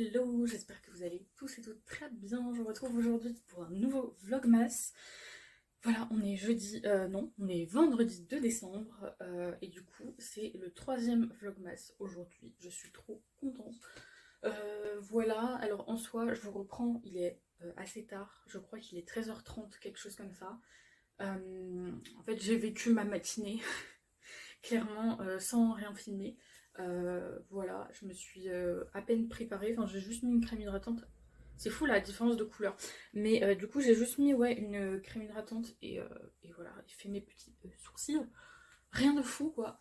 Hello, j'espère que vous allez tous et toutes très bien. Je vous retrouve aujourd'hui pour un nouveau vlogmas. Voilà, on est jeudi, non, on est vendredi 2 décembre et du coup c'est le troisième vlogmas aujourd'hui. Je suis trop contente. Voilà, alors en soi je vous reprends, il est assez tard, je crois qu'il est 13h30, quelque chose comme ça. En fait j'ai vécu ma matinée clairement sans rien filmer. Voilà, je me suis à peine préparée, enfin j'ai juste mis une crème hydratante. C'est fou la différence de couleur. Mais du coup j'ai juste mis ouais, une crème hydratante et voilà, j'ai fait mes petits sourcils. Rien de fou quoi.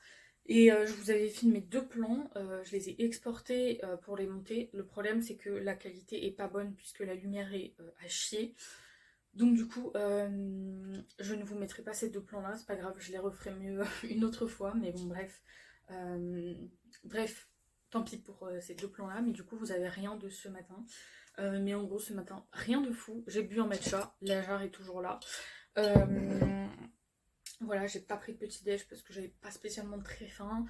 Et je vous avais filmé deux plans, je les ai exportés pour les monter. Le problème c'est que la qualité est pas bonne puisque la lumière est à chier. Donc du coup, je ne vous mettrai pas ces deux plans-là, c'est pas grave, je les referai mieux une autre fois, mais bon bref. Euh, Bref, tant pis pour ces deux plans-là, mais du coup vous avez rien de ce matin. Mais en gros ce matin, rien de fou, j'ai bu un matcha, la jarre est toujours là. Voilà, j'ai pas pris de petit déj parce que j'avais pas spécialement très faim.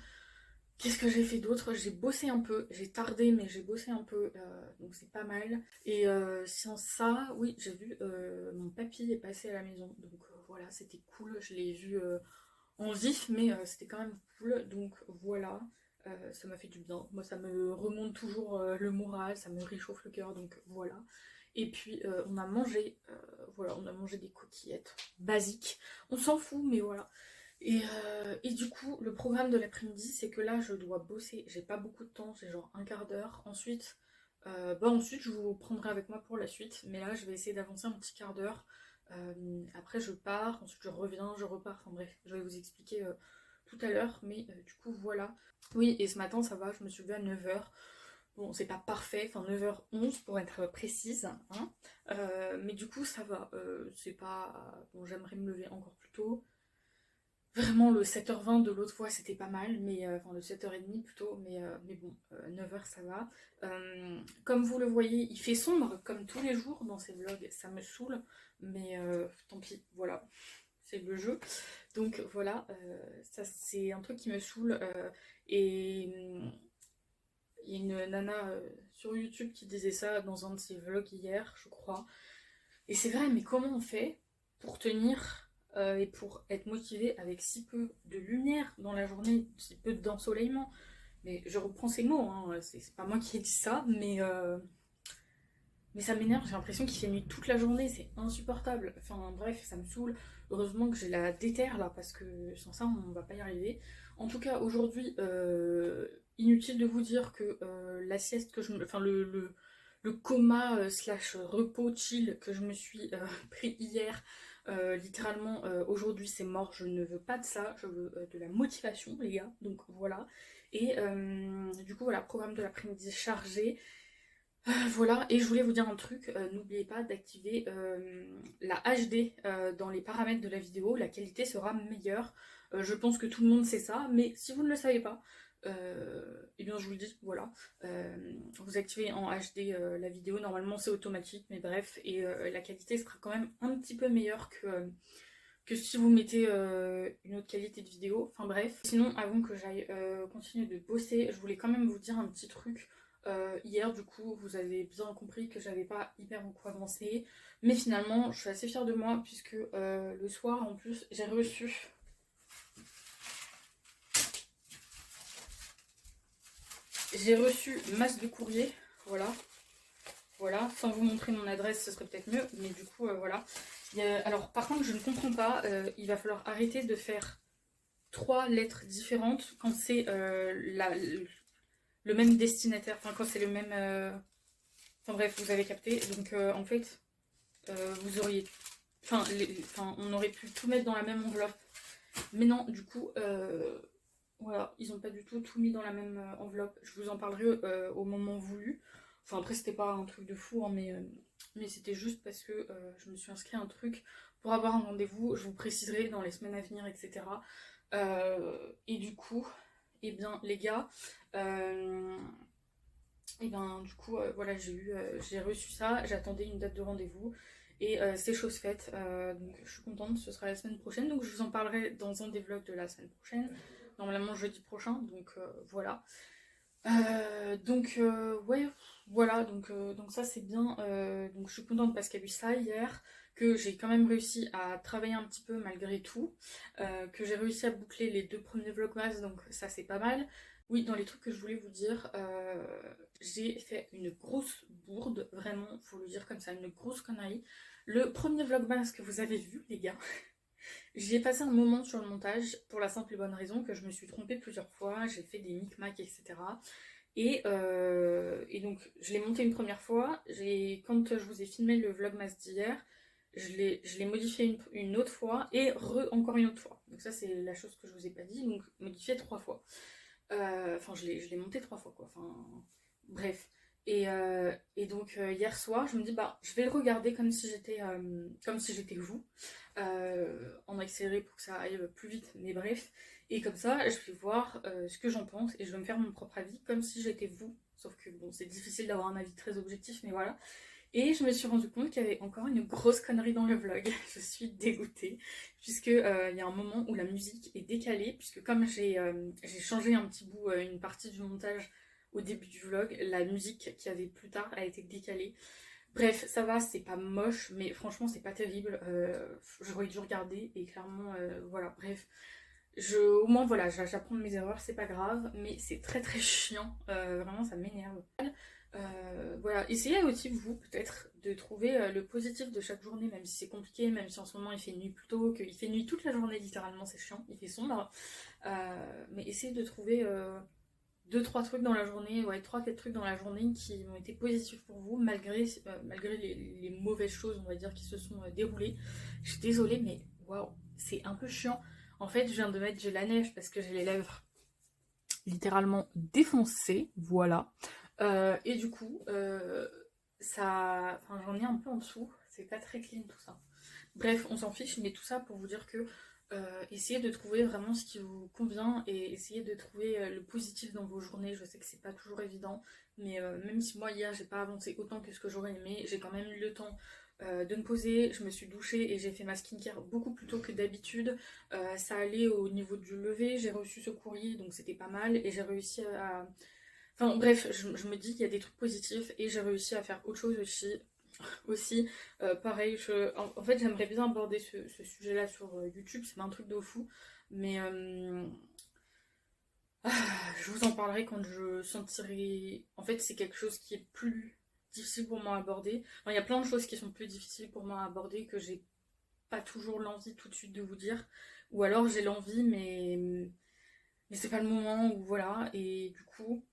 Qu'est-ce que j'ai fait d'autre? J'ai bossé un peu, j'ai tardé mais j'ai bossé un peu, donc c'est pas mal. Et sans ça, oui, j'ai vu mon papy est passé à la maison, donc voilà, c'était cool. Je l'ai vu en vif, mais c'était quand même cool, donc voilà, ça m'a fait du bien. Moi, ça me remonte toujours le moral, ça me réchauffe le cœur, donc voilà. Et puis on a mangé, voilà, on a mangé des coquillettes basiques. On s'en fout, mais voilà. Et du coup, le programme de l'après-midi, c'est que là, je dois bosser. J'ai pas beaucoup de temps, j'ai genre un quart d'heure. Ensuite, je vous prendrai avec moi pour la suite. Mais là, je vais essayer d'avancer un petit quart d'heure. Après, je pars. Ensuite, je reviens, je repars. Enfin bref, je vais vous expliquer tout à l'heure. Mais du coup, voilà. Oui, et ce matin, ça va. Je me suis levée à 9h. Bon, c'est pas parfait. Enfin, 9h11 pour être précise. Hein. Mais du coup, ça va. C'est pas... Bon, j'aimerais me lever encore plus tôt. Vraiment, le 7h20 de l'autre fois, c'était pas mal, mais enfin le 7h30 plutôt, mais bon, 9h ça va. Comme vous le voyez, il fait sombre, comme tous les jours dans ces vlogs, ça me saoule, mais tant pis, voilà, c'est le jeu. Donc voilà, ça c'est un truc qui me saoule, et il y a une nana sur YouTube qui disait ça dans un de ses vlogs hier, je crois. Et c'est vrai, mais comment on fait pour tenir et pour être motivé avec si peu de lumière dans la journée, si peu d'ensoleillement? Mais je reprends ces mots, hein, c'est pas moi qui ai dit ça, mais ça m'énerve, j'ai l'impression qu'il fait nuit toute la journée, c'est insupportable. Enfin bref, ça me saoule. Heureusement que j'ai la déterre là, parce que sans ça, on va pas y arriver. En tout cas, aujourd'hui, inutile de vous dire que la sieste que je me... Enfin, le coma slash repos chill que je me suis pris hier, littéralement, aujourd'hui c'est mort, je ne veux pas de ça, je veux de la motivation, les gars, donc voilà. Et du coup, voilà, programme de l'après-midi chargé. Voilà, et je voulais vous dire un truc, n'oubliez pas d'activer la HD dans les paramètres de la vidéo, la qualité sera meilleure. Je pense que tout le monde sait ça, mais si vous ne le savez pas, eh bien je vous le dis, voilà. Vous activez en HD la vidéo, normalement c'est automatique, mais bref, et la qualité sera quand même un petit peu meilleure que si vous mettez une autre qualité de vidéo, enfin bref. Sinon, avant que j'aille continuer de bosser, je voulais quand même vous dire un petit truc. Hier, du coup, vous avez bien compris que j'avais pas hyper beaucoup avancé, mais finalement, je suis assez fière de moi, puisque le soir, en plus, j'ai reçu masse de courrier, voilà. Voilà, sans vous montrer mon adresse, ce serait peut-être mieux, mais du coup, voilà. Alors, par contre, je ne comprends pas, il va falloir arrêter de faire trois lettres différentes quand c'est le même destinataire, enfin quand c'est le même... Enfin bref, vous avez capté. Donc en fait, vous auriez... Enfin, on aurait pu tout mettre dans la même enveloppe. Mais non, du coup, voilà, ils n'ont pas du tout tout mis dans la même enveloppe. Je vous en parlerai au moment voulu. Enfin après, c'était pas un truc de fou, hein, mais c'était juste parce que je me suis inscrit à un truc pour avoir un rendez-vous. Je vous préciserai dans les semaines à venir, etc. Et du coup, eh bien les gars, et ben du coup voilà, j'ai reçu ça, j'attendais une date de rendez-vous et c'est chose faite, donc je suis contente, ce sera la semaine prochaine, donc je vous en parlerai dans un des vlogs de la semaine prochaine, normalement jeudi prochain, donc voilà. Ouais, voilà, donc ça c'est bien. Donc je suis contente parce qu'il y a eu ça hier, que j'ai quand même réussi à travailler un petit peu malgré tout, que j'ai réussi à boucler les 2 premiers vlogmas, donc ça c'est pas mal. Oui, dans les trucs que je voulais vous dire, j'ai fait une grosse bourde, vraiment, faut le dire comme ça, une grosse connerie. Le premier vlogmas que vous avez vu, les gars, j'y ai passé un moment sur le montage pour la simple et bonne raison que je me suis trompée plusieurs fois, j'ai fait des micmacs, etc. Et donc, je l'ai monté une première fois. Quand je vous ai filmé le vlogmas d'hier, je l'ai modifié une autre fois et encore une autre fois. Donc ça, c'est la chose que je vous ai pas dit. Donc, modifié 3 fois. Enfin, je l'ai monté 3 fois, quoi. Enfin, bref. Et donc, hier soir, je me dis, bah, je vais le regarder comme si j'étais vous, en accéléré pour que ça aille plus vite, mais bref. Et comme ça, je vais voir ce que j'en pense et je vais me faire mon propre avis comme si j'étais vous. Sauf que bon, c'est difficile d'avoir un avis très objectif, mais voilà. Et je me suis rendu compte qu'il y avait encore une grosse connerie dans le vlog. Je suis dégoûtée, puisque il y a un moment où la musique est décalée, puisque comme j'ai changé un petit bout, une partie du montage au début du vlog, la musique qu'il y avait plus tard a été décalée. Bref, ça va, c'est pas moche, mais franchement, c'est pas terrible. J'aurais dû regarder et clairement, voilà, bref. Au moins, voilà, j'apprends de mes erreurs, c'est pas grave, mais c'est très très chiant. Vraiment, ça m'énerve. Voilà, essayez aussi, vous, peut-être, de trouver le positif de chaque journée, même si c'est compliqué, même si en ce moment il fait nuit plus tôt, qu'il fait nuit toute la journée, littéralement, c'est chiant, il fait sombre. Mais essayez de trouver 2-3 trucs dans la journée, ouais, 3-4 trucs dans la journée qui ont été positifs pour vous, malgré les mauvaises choses, on va dire, qui se sont déroulées. Je suis désolée, mais waouh, c'est un peu chiant. En fait, je viens de mettre de la neige parce que j'ai les lèvres littéralement défoncées, voilà. Et du coup, enfin, j'en ai un peu en dessous, c'est pas très clean tout ça. Bref, on s'en fiche, mais tout ça pour vous dire que essayez de trouver vraiment ce qui vous convient et essayez de trouver le positif dans vos journées. Je sais que c'est pas toujours évident, mais même si moi hier j'ai pas avancé autant que ce que j'aurais aimé, j'ai quand même eu le temps de me poser. Je me suis douchée et j'ai fait ma skincare beaucoup plus tôt que d'habitude. Ça allait au niveau du lever, j'ai reçu ce courrier donc c'était pas mal et j'ai réussi à. Enfin bref, je me dis qu'il y a des trucs positifs et j'ai réussi à faire autre chose aussi. Pareil, en fait, j'aimerais bien aborder ce sujet-là sur YouTube, c'est pas un truc de fou, mais je vous en parlerai quand je sentirai. En fait, c'est quelque chose qui est plus difficile pour moi à aborder. Enfin, il y a plein de choses qui sont plus difficiles pour moi à aborder que j'ai pas toujours l'envie tout de suite de vous dire, ou alors j'ai l'envie, mais c'est pas le moment, ou voilà, et du coup.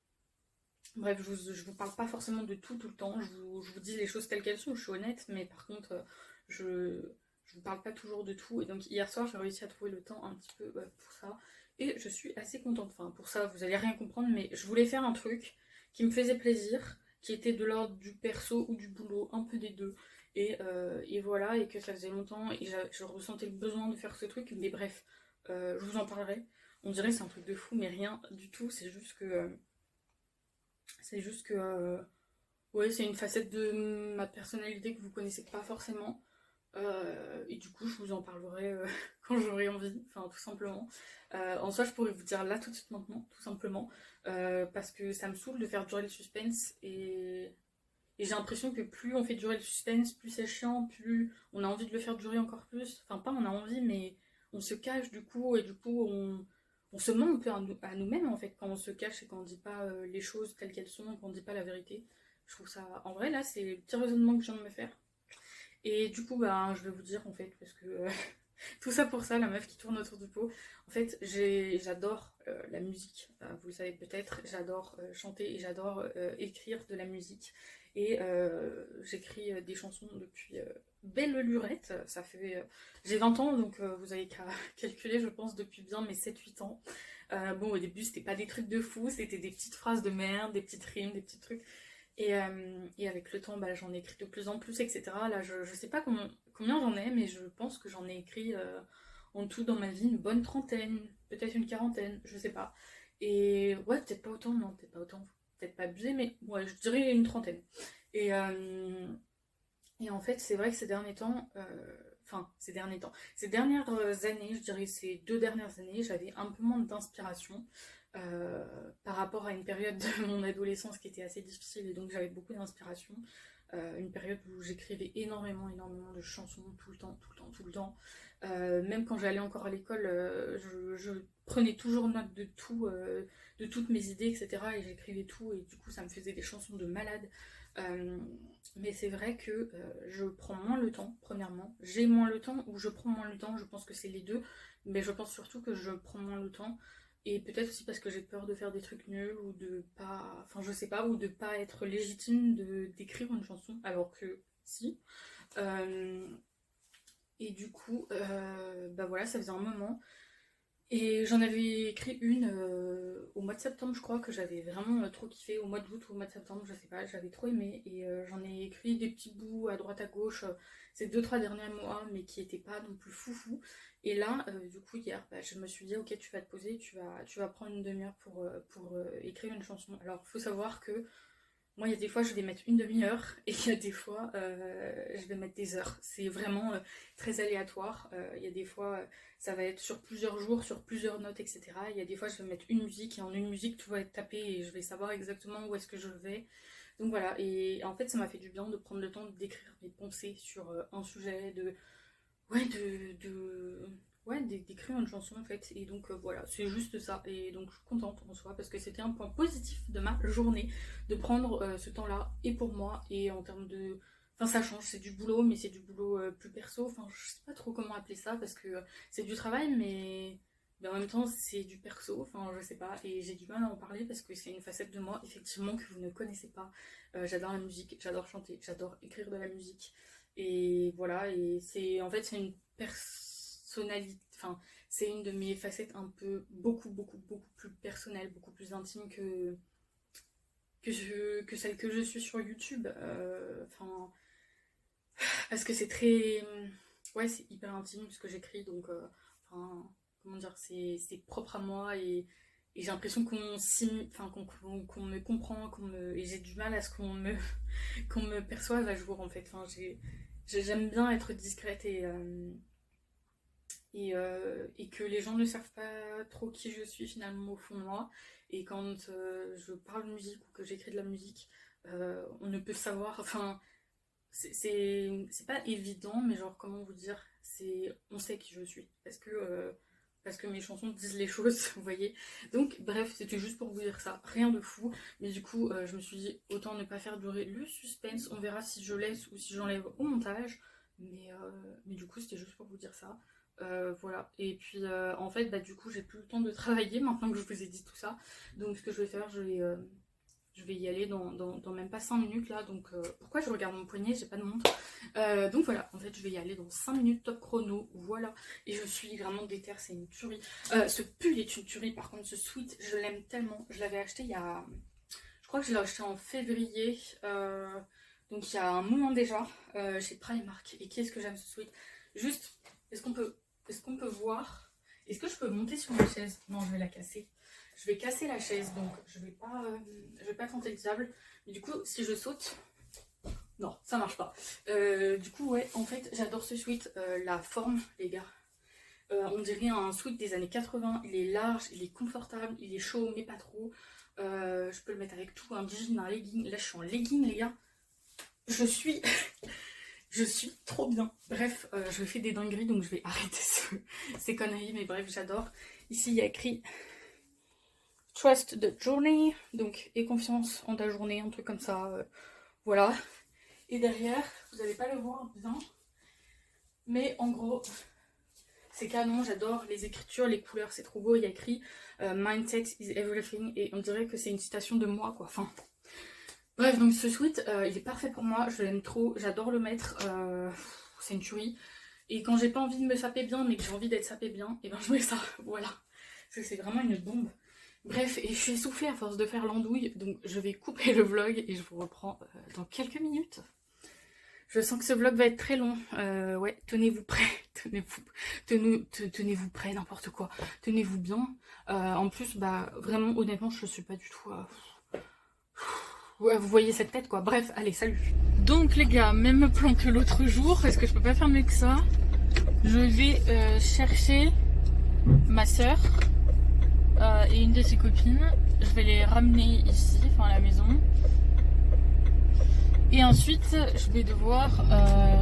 Bref, je vous parle pas forcément de tout le temps, je vous dis les choses telles qu'elles sont, je suis honnête, mais par contre, je vous parle pas toujours de tout. Et donc hier soir, j'ai réussi à trouver le temps un petit peu pour ça. Et je suis assez contente. Enfin, pour ça, vous allez rien comprendre, mais je voulais faire un truc qui me faisait plaisir, qui était de l'ordre du perso ou du boulot, un peu des deux. Et voilà, et que ça faisait longtemps, et je ressentais le besoin de faire ce truc, mais bref, je vous en parlerai. On dirait que c'est un truc de fou, mais rien du tout, c'est juste que. Ouais, c'est une facette de ma personnalité que vous connaissez pas forcément. Et du coup, je vous en parlerai quand j'aurai envie, enfin tout simplement. En soi, je pourrais vous dire là tout de suite maintenant, tout simplement, parce que ça me saoule de faire durer le suspense et j'ai l'impression que plus on fait durer le suspense, plus c'est chiant, plus on a envie de le faire durer encore plus. Enfin, pas on a envie, mais on se cache du coup, et du coup, on se ment un peu à nous-mêmes en fait quand on se cache et quand on dit pas les choses telles qu'elles sont, quand on dit pas la vérité. Je trouve ça. En vrai, là, c'est le petit raisonnement que je viens de me faire. Et du coup, bah, je vais vous dire en fait, parce que tout ça pour ça, la meuf qui tourne autour du pot. En fait, j'adore la musique, vous le savez peut-être, j'adore chanter et j'adore écrire de la musique. Et j'écris des chansons depuis belle lurette, ça fait. J'ai 20 ans, donc vous avez qu'à calculer, je pense, depuis bien mes 7-8 ans. Bon, au début, c'était pas des trucs de fou, c'était des petites phrases de merde, des petites rimes, des petits trucs. Et avec le temps, bah, j'en ai écrit de plus en plus, etc. Là, je sais pas combien j'en ai, mais je pense que j'en ai écrit en tout dans ma vie une bonne trentaine, peut-être une quarantaine, je sais pas. Et ouais, peut-être pas autant, non, peut-être pas autant, peut-être pas abusé, mais ouais, je dirais une trentaine. Et, euh, et en fait, c'est vrai que ces derniers temps, ces dernières années, je dirais ces 2 dernières années, j'avais un peu moins d'inspiration. par rapport à une période de mon adolescence qui était assez difficile et donc j'avais beaucoup d'inspiration. Une période où j'écrivais énormément de chansons tout le temps. Même quand j'allais encore à l'école, je prenais toujours note de tout, de toutes mes idées, etc. Et j'écrivais tout et du coup ça me faisait des chansons de malade. Mais c'est vrai que je prends moins le temps, premièrement. J'ai moins le temps ou je prends moins le temps, je pense que c'est les deux. Mais je pense surtout que je prends moins le temps. Et peut-être aussi parce que j'ai peur de faire des trucs nuls ou de pas... Enfin je sais pas, ou de pas être légitime d'écrire une chanson, alors que si. Et du coup, bah voilà, ça faisait un moment. Et j'en avais écrit une au mois de septembre, je crois, que j'avais vraiment trop kiffé, au mois d'août ou au mois de septembre, je sais pas, j'avais trop aimé. Et j'en ai écrit des petits bouts à droite à gauche ces 2-3 derniers mois, mais qui étaient pas non plus foufou. Et là, du coup, hier, bah, je me suis dit, ok, tu vas te poser, tu vas prendre une demi-heure pour écrire une chanson. Alors, faut savoir que moi, il y a des fois, je vais mettre une demi-heure et il y a des fois, je vais mettre des heures. C'est vraiment très aléatoire. Il y a des fois, ça va être sur plusieurs jours, sur plusieurs notes, etc. Il y a des fois, je vais mettre une musique et en une musique, tout va être tapé et je vais savoir exactement où est-ce que je vais. Donc voilà, et en fait, ça m'a fait du bien de prendre le temps d'écrire mes pensées sur un sujet, ouais, d'écrire une chanson en fait. Et donc voilà, c'est juste ça. Et donc je suis contente en soi parce que c'était un point positif de ma journée de prendre ce temps-là et pour moi et en termes de... Enfin ça change, c'est du boulot mais c'est du boulot plus perso. Enfin je sais pas trop comment appeler ça parce que c'est du travail mais en même temps c'est du perso. Enfin je sais pas et j'ai du mal à en parler parce que c'est une facette de moi effectivement que vous ne connaissez pas. J'adore la musique, j'adore chanter, j'adore écrire de la musique. Et voilà, et c'est en fait c'est une personnalité, enfin c'est une de mes facettes un peu beaucoup plus personnelle, beaucoup plus intime que celle que je suis sur YouTube. Enfin, parce que c'est très... Ouais, c'est hyper intime ce que j'écris, donc... Enfin, comment dire, c'est propre à moi et j'ai l'impression enfin, qu'on me comprend, et j'ai du mal à ce qu'on me perçoive à jour en fait. Enfin, j'aime bien être discrète et que les gens ne savent pas trop qui je suis finalement au fond de moi. Et quand je parle de musique ou que j'écris de la musique, on ne peut savoir, enfin, c'est pas évident, mais genre, comment vous dire, on sait qui je suis. Parce que mes chansons disent les choses, vous voyez. Donc, bref, c'était juste pour vous dire ça, rien de fou. Mais du coup, je me suis dit, autant ne pas faire durer le suspense. On verra si je laisse ou si j'enlève au montage. Mais du coup, c'était juste pour vous dire ça. Voilà. Et puis, en fait, bah, du coup, j'ai plus le temps de travailler maintenant que je vous ai dit tout ça. Donc, ce que je vais faire, je vais y aller dans même pas 5 minutes là. Donc, pourquoi je regarde mon poignet? J'ai pas de montre. Donc voilà, en fait, je vais y aller dans 5 minutes top chrono. Voilà. Et je suis vraiment déter, c'est une tuerie. Ce pull est une tuerie. Par contre, ce sweat, je l'aime tellement. Je l'avais acheté il y a... Je crois que je l'ai acheté en février. Donc, il y a un moment déjà. Chez Primark. Et qu'est-ce que j'aime ce sweat. Juste, est-ce qu'on peut voir... Est-ce que je peux monter sur ma chaise? Non, je vais la casser. Je vais casser la chaise, donc je vais pas tenter le diable. Mais du coup, si je saute... Non, ça marche pas. Du coup, ouais, en fait, j'adore ce sweat. La forme, les gars. On dirait un sweat des années 80. Il est large, il est confortable, il est chaud, mais pas trop. Je peux le mettre avec tout, un jean, un legging. Là, je suis en legging, les gars. Je suis trop bien. Bref, je fais des dingueries, donc je vais arrêter ces conneries. Mais bref, j'adore. Ici, il y a écrit... Trust the journey, donc aie confiance en ta journée, un truc comme ça, voilà. Et derrière, vous n'allez pas le voir bien, mais en gros, c'est canon, j'adore les écritures, les couleurs, c'est trop beau, il y a écrit Mindset is everything, et on dirait que c'est une citation de moi, quoi, enfin. Bref, donc ce sweat, il est parfait pour moi, je l'aime trop, j'adore le mettre, c'est une tuerie. Et quand j'ai pas envie de me saper bien, mais que j'ai envie d'être sapée bien, et ben je mets ça, voilà. Parce que c'est vraiment une bombe. Bref, et je suis essoufflée à force de faire l'andouille, donc je vais couper le vlog et je vous reprends dans quelques minutes. Je sens que ce vlog va être très long. Ouais, tenez-vous prêts, tenez-vous prêts, n'importe quoi. Tenez-vous bien. En plus, bah vraiment, honnêtement, je suis pas du tout... Ouais, vous voyez cette tête, quoi. Bref, allez, salut. Donc les gars, même plan que l'autre jour, parce que je peux pas faire mieux que ça. Je vais chercher ma soeur. et une de ses copines. Je vais les ramener ici, enfin à la maison. Et ensuite, je vais devoir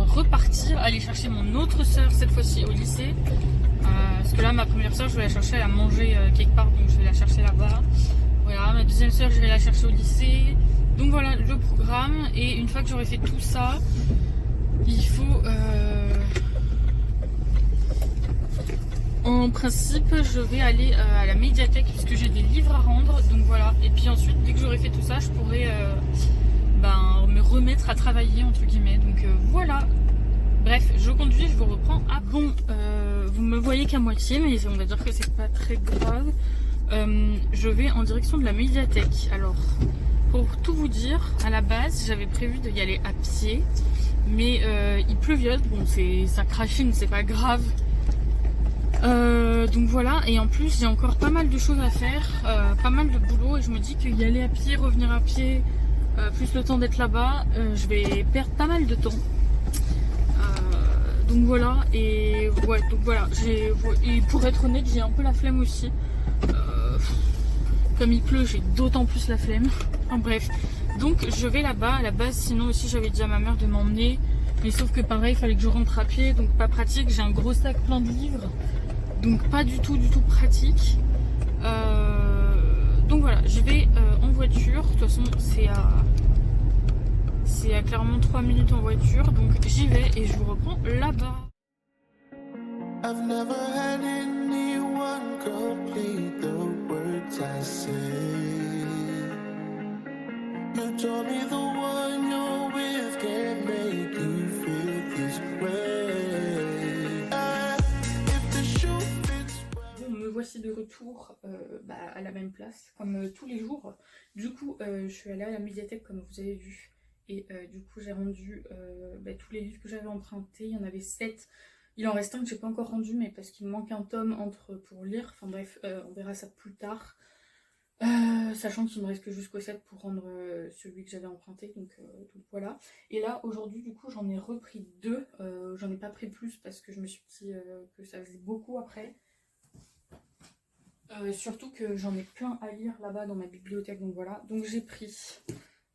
repartir, aller chercher mon autre sœur, cette fois-ci au lycée. Parce que là, ma première sœur, je vais la chercher à manger quelque part, donc je vais la chercher là-bas. Voilà, ma deuxième sœur, je vais la chercher au lycée. Donc voilà le programme. Et une fois que j'aurai fait tout ça, il faut... En principe, je vais aller à la médiathèque puisque j'ai des livres à rendre. Donc voilà. Et puis ensuite, dès que j'aurai fait tout ça, je pourrai me remettre à travailler, entre guillemets. Donc voilà. Bref, je conduis, je vous reprends. Ah bon, vous me voyez qu'à moitié, mais on va dire que c'est pas très grave. Je vais en direction de la médiathèque. Alors, pour tout vous dire, à la base, j'avais prévu d'y aller à pied. Mais il pleuviote, bon, ça crachine, c'est pas grave. Donc voilà, et en plus j'ai encore pas mal de choses à faire, pas mal de boulot, et je me dis qu'y aller à pied, revenir à pied, plus le temps d'être là-bas, je vais perdre pas mal de temps. Donc voilà, et ouais, donc voilà, et pour être honnête, j'ai un peu la flemme aussi. Comme il pleut, j'ai d'autant plus la flemme. Enfin bref, donc je vais là-bas. À la base, sinon aussi j'avais dit à ma mère de m'emmener, mais sauf que pareil, il fallait que je rentre à pied, donc pas pratique. J'ai un gros sac plein de livres, donc pas du tout pratique. Donc voilà, je vais en voiture. De toute façon, c'est à clairement 3 minutes en voiture, donc j'y vais et je vous reprends là-bas. I've never had anyone complete the words I say. You told me the one you're with can't make you feel this way. If the shoe fits well. Bon, me voici de retour à la même place, comme tous les jours. Du coup, je suis allée à la médiathèque, comme vous avez vu. Et du coup, j'ai rendu tous les livres que j'avais empruntés. Il y en avait 7. Il en reste un que j'ai pas encore rendu, mais parce qu'il me manque un tome pour lire. Enfin bref, on verra ça plus tard. Sachant qu'il me reste que jusqu'au 7 pour rendre celui que j'avais emprunté. Donc voilà. Et là, aujourd'hui, du coup, j'en ai repris 2. J'en ai pas pris plus parce que je me suis dit que ça faisait beaucoup après. Surtout que j'en ai plein à lire là-bas dans ma bibliothèque. Donc voilà. Donc j'ai pris...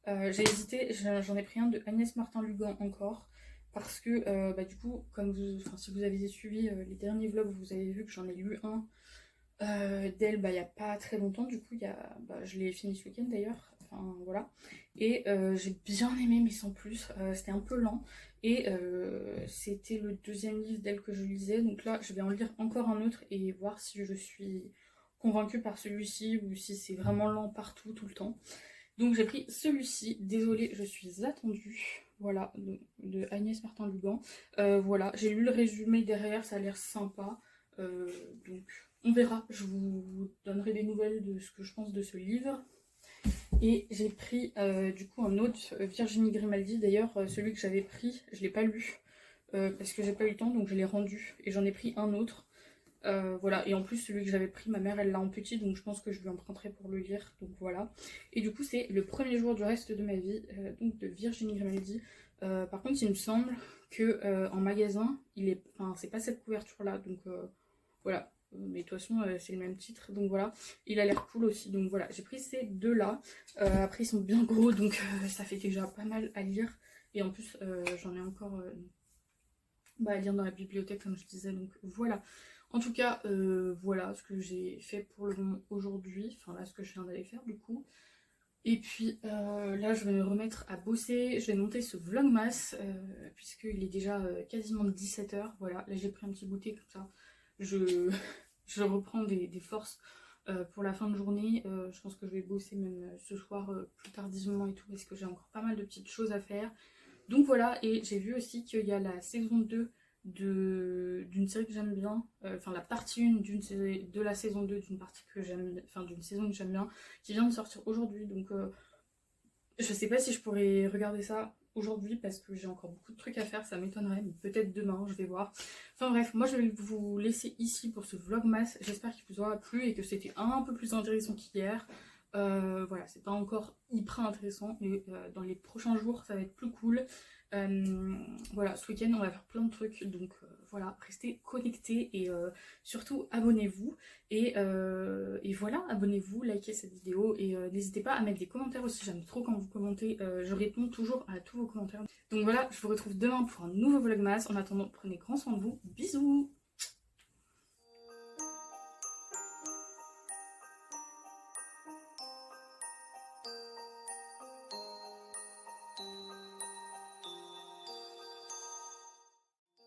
j'ai hésité. J'en ai pris un de Agnès Martin-Lugan encore. Parce que du coup, si vous avez suivi les derniers vlogs, vous avez vu que j'en ai lu un d'elle il n'y a pas très longtemps. Du coup, je l'ai fini ce week-end d'ailleurs. Enfin voilà. Et j'ai bien aimé, mais sans plus. C'était un peu lent. Et c'était le deuxième livre d'elle que je lisais. Donc là, je vais en lire encore un autre et voir si je suis convaincue par celui-ci ou si c'est vraiment lent partout, tout le temps. Donc j'ai pris celui-ci. Désolée, je suis attendue. Voilà, de Agnès Martin-Lugan. Voilà, j'ai lu le résumé derrière, ça a l'air sympa. Donc on verra, je vous donnerai des nouvelles de ce que je pense de ce livre. Et j'ai pris du coup un autre, Virginie Grimaldi. D'ailleurs, celui que j'avais pris, je ne l'ai pas lu. Parce que j'ai pas eu le temps, donc je l'ai rendu. Et j'en ai pris un autre. Voilà, et en plus celui que j'avais pris, ma mère elle l'a en petit, donc je pense que je lui emprunterai pour le lire, donc voilà. Et du coup c'est le premier jour du reste de ma vie, donc de Virginie Grimaldi. Par contre il me semble que en magasin, c'est pas cette couverture là, donc voilà. Mais de toute façon c'est le même titre, donc voilà. Il a l'air cool aussi, donc voilà, j'ai pris ces deux là. Après ils sont bien gros, donc ça fait déjà pas mal à lire. Et en plus j'en ai encore à lire dans la bibliothèque comme je disais, donc voilà. En tout cas, voilà ce que j'ai fait pour le moment aujourd'hui. Enfin là, ce que je viens d'aller faire du coup. Et puis là, je vais me remettre à bosser. Je vais monter ce vlogmas, puisqu'il est déjà quasiment 17 h. Voilà, là j'ai pris un petit goûter comme ça. Je reprends des forces pour la fin de journée. Je pense que je vais bosser même ce soir plus tardivement et tout, parce que j'ai encore pas mal de petites choses à faire. Donc voilà, et j'ai vu aussi qu'il y a la saison 2 d'une série que j'aime bien, la partie 1 de la saison 2 d'une partie que j'aime, d'une saison que j'aime bien, qui vient de sortir aujourd'hui. Donc je sais pas si je pourrais regarder ça aujourd'hui parce que j'ai encore beaucoup de trucs à faire, ça m'étonnerait, mais peut-être demain, je vais voir. Enfin bref, moi je vais vous laisser ici pour ce vlogmas. J'espère qu'il vous aura plu et que c'était un peu plus intéressant qu'hier. Voilà, c'est pas encore hyper intéressant, mais dans les prochains jours ça va être plus cool. Voilà, ce week-end on va faire plein de trucs, donc voilà, restez connectés et surtout abonnez-vous. Et voilà, abonnez-vous, likez cette vidéo et n'hésitez pas à mettre des commentaires aussi, j'aime trop quand vous commentez, je réponds toujours à tous vos commentaires. Donc voilà, je vous retrouve demain pour un nouveau vlogmas. En attendant, prenez grand soin de vous, bisous.